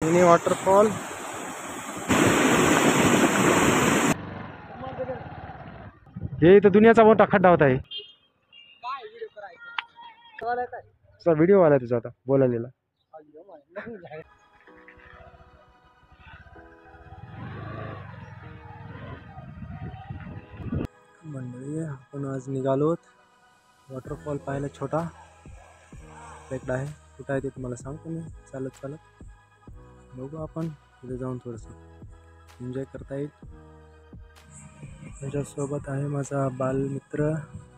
Mini waterfall हे इथं दुनियाचा मोठा खड्डा होता. आहे व्हिडिओ आला तुझा आता बोलायला. मंडळी आपण आज निघालोत वॉटरफॉल पाहायला. छोटा इकडे आहे. कुठं आहे ते तुम्हाला सांगतो मी. चालत बघू आपण तिथे जाऊन थोडंसं एन्जॉय करता येईल. त्याच्यासोबत आहे माझा बालमित्र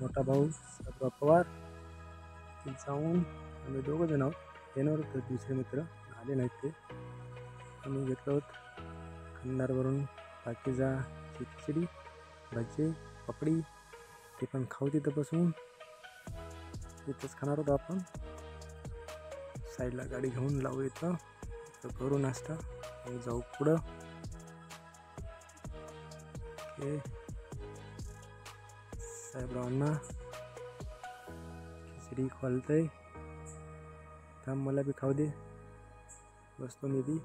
मोठा भाऊ सर्व पवार. तिथे जाऊन आम्ही दोघं जण आहोत. येणार होते दुसरे मित्र आले नाहीत. ते आम्ही घेतलो आहोत खंडारवरून पाकीजा खिचडी भजी पपडी. ते पण खाऊ तिथं बसून. तिथंच खाणार होतो आपण. साईडला गाडी घेऊन लावू इथं करू नाश्ता आणि जाऊ पुढं. ओके साहेबरावांना खिचडी खोलतंय. थांब मला बी खाऊ दे. बसतो मी बी.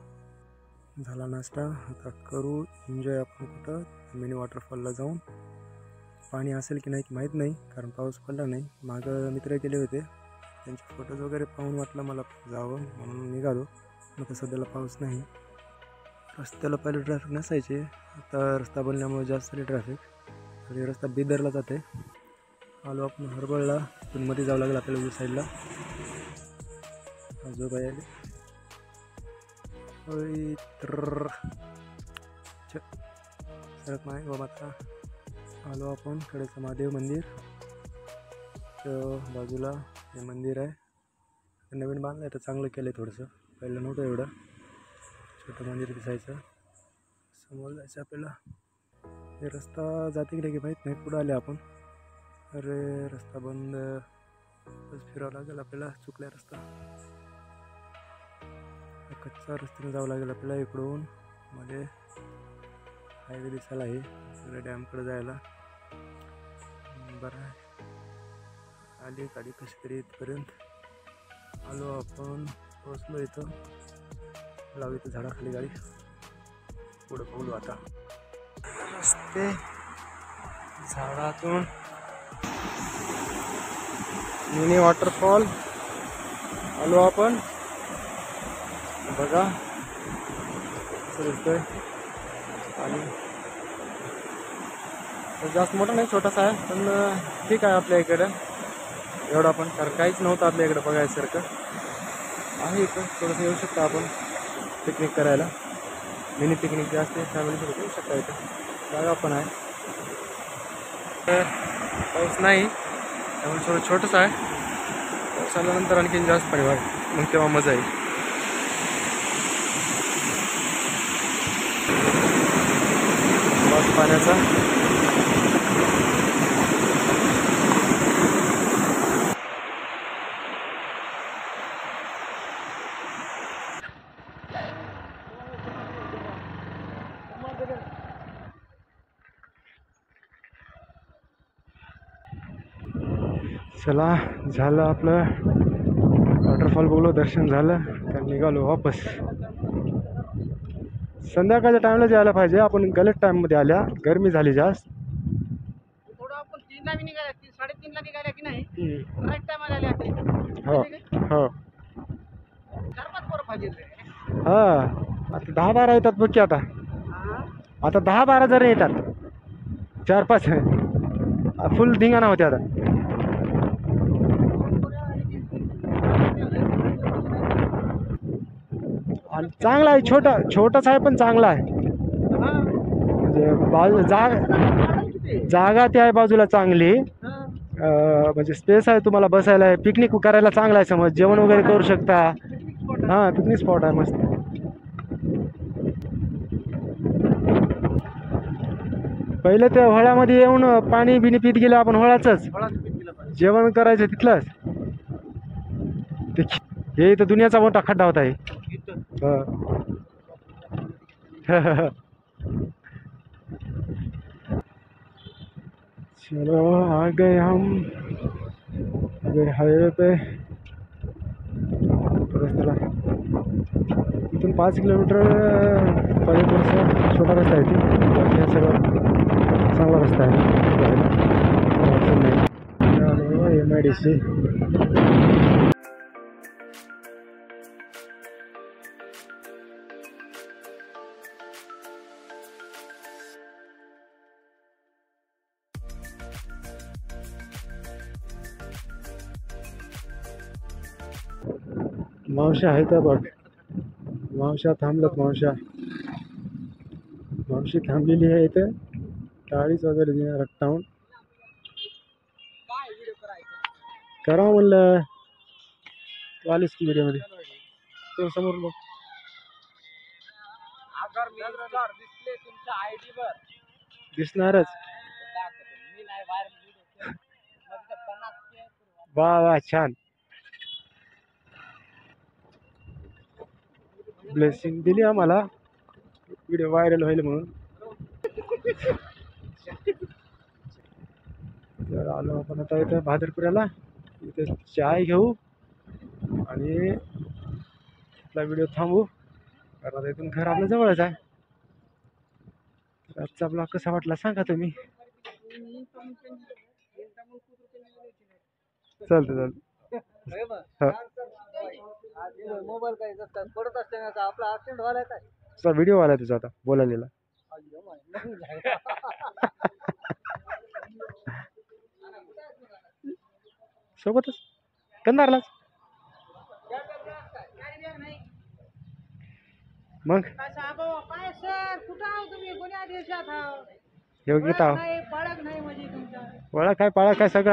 झाला नाश्ता. आता करू एन्जॉय आपण कुठं मिनी वॉटरफॉलला जाऊन. पाणी असेल की नाही की माहीत नाही कारण पाऊस पडला नाही. मागं मित्र गेले होते त्यांचे फोटोज वगैरे पाहून वाटलं मला जावं म्हणून निघालो. आता सध्याला पाऊस नाही. रस्त्याला पहिले ट्रॅफिक नसायचे. आता रस्ता बनल्यामुळे जास्त झाली ट्रॅफिक. आणि रस्ता बिदरला जाते. आलो आपण हरबळला. तिथून मध्ये जावं लागेल आपल्याला उजव्या साईडला. आजोबाई आले. तर सरक नाही बाबा. आता आलो आपण कडेचं महादेव मंदिर. बाजूला हे मंदिर आहे. नवीन बांधलं आहे तर चांगलं केलं आहे थोडंसं. पहिलं नव्हतं एवढं. छोटं मंदिर दिसायचं. समोर जायचं आपल्याला. हे रस्ता जाते की माहीत नाही. पुढं आले आपण. अरे रस्ता बंद. बस फिरावं लागेल आपल्याला. चुकला रस्ता. कच्चा रस्त्याने जावं लागेल आपल्याला. इकडून मध्ये हायवे दिसायला आहे सगळ्या डॅमकडे जायला. बरं आहे. आली गाडी कशी तरी इथपर्यंत आलो आपण. पोचलो इथं. लावू इथं झाडाखाली गाडी. पुढं बघू आता. रस्ते झाडातून मिनी वॉटरफॉल आलो आपण. बघा आणि जास्त मोठा नाही छोटासा आहे पण ठीक आहे. आपल्या इकडं एवढं आपण कारण काहीच नव्हतं आपल्या इकडं बघायसारखं आहे. इथं थोडंसं येऊ शकता आपण पिकनिक करायला. मिनी पिकनिक जे असते फॅमिलीसोबत येऊ शकता. इथं जागा पण आहे. तर पाऊस नाही त्यामुळे थोडं छोटंसं आहे. पाऊस आल्यानंतर आणखीन जास्त पाणी वाढेल मग तेव्हा मजा येईल. पाण्याचा चला झालं आपलं वॉटरफॉल बघलो. दर्शन झालं तर निघालो वापस. संध्याकाळच्या टाइमला जायला पाहिजे. आपण गलत टाइममध्ये आल्या. गरमी झाली जास्त. थोडं आपण 3ला निघाल्या 3:30ला निघाल्या की नाही. राईट टाइमला आले असते. हो हो 4-5 पोरं पाहिजे. हां आता 10-12 येतात बघ की. आता 10-12 जण येतात. 4-5 फुल धिंगाणा होते आता. आणि चांगला आहे. छोटाच आहे पण चांगला आहे. म्हणजे जागा ती आहे बाजूला चांगली. म्हणजे स्पेस आहे तुम्हाला बसायला आहे. पिकनिक करायला चांगला आहे. समज जेवण वगैरे करू शकता. हां पिकनिक स्पॉट आहे मस्त. पहिले त्या होळ्यामध्ये येऊन पाणी बिनी पित गेलं आपण. होळाचंच जेवण करायचं तिथलंच. हे इथं दुनियाचा मोठा खड्डा होता. चलो आ गए हम हाईवे पे. रस्त्याला इथून 5 किलोमीटर थोडासा छोटा रस्ता आहे ते. बाकी हा सगळा चांगला रस्ता आहे. अडचण नाही. MIDC मावशा आहेत बघ. मावशा थांबल्यात. मावशी थांबलेली आहे इथं. टाळीच वगैरे देणार टाऊन करा म्हणलं. तू आलीस की व्हिडिओमध्ये तो समोर बघ. अगर मी जर दिसले तुमच्या आयडी वर दिसणारच. मी नाही व्हायरल वा वा छान. ब्लेसिंग दिली आम्हाला व्हिडिओ व्हायरल होईल म्हणून. तर आलो आपण आता इथं भादरपुऱ्याला. इथे चाय घेऊ आणि आपला व्हिडिओ थांबवू, कारण आता इथून घर आपल्या जवळच आहे. आजचा ब्लॉग कसा वाटला सांगा तुम्ही. चालतं. मोबाईल काय पडत असते ना आपला ऍक्सिडेंट व्हायला काय तुझा व्हिडिओ आला तुझा आता बोलायला. सोबतच कंधारलाच. मग काय सर कुठं आहो तुम्ही कोण्या देशात आहात? योग्यता नाही पाळक नाही म्हणजे तुमच्या वळा काय पाळा काय सगळं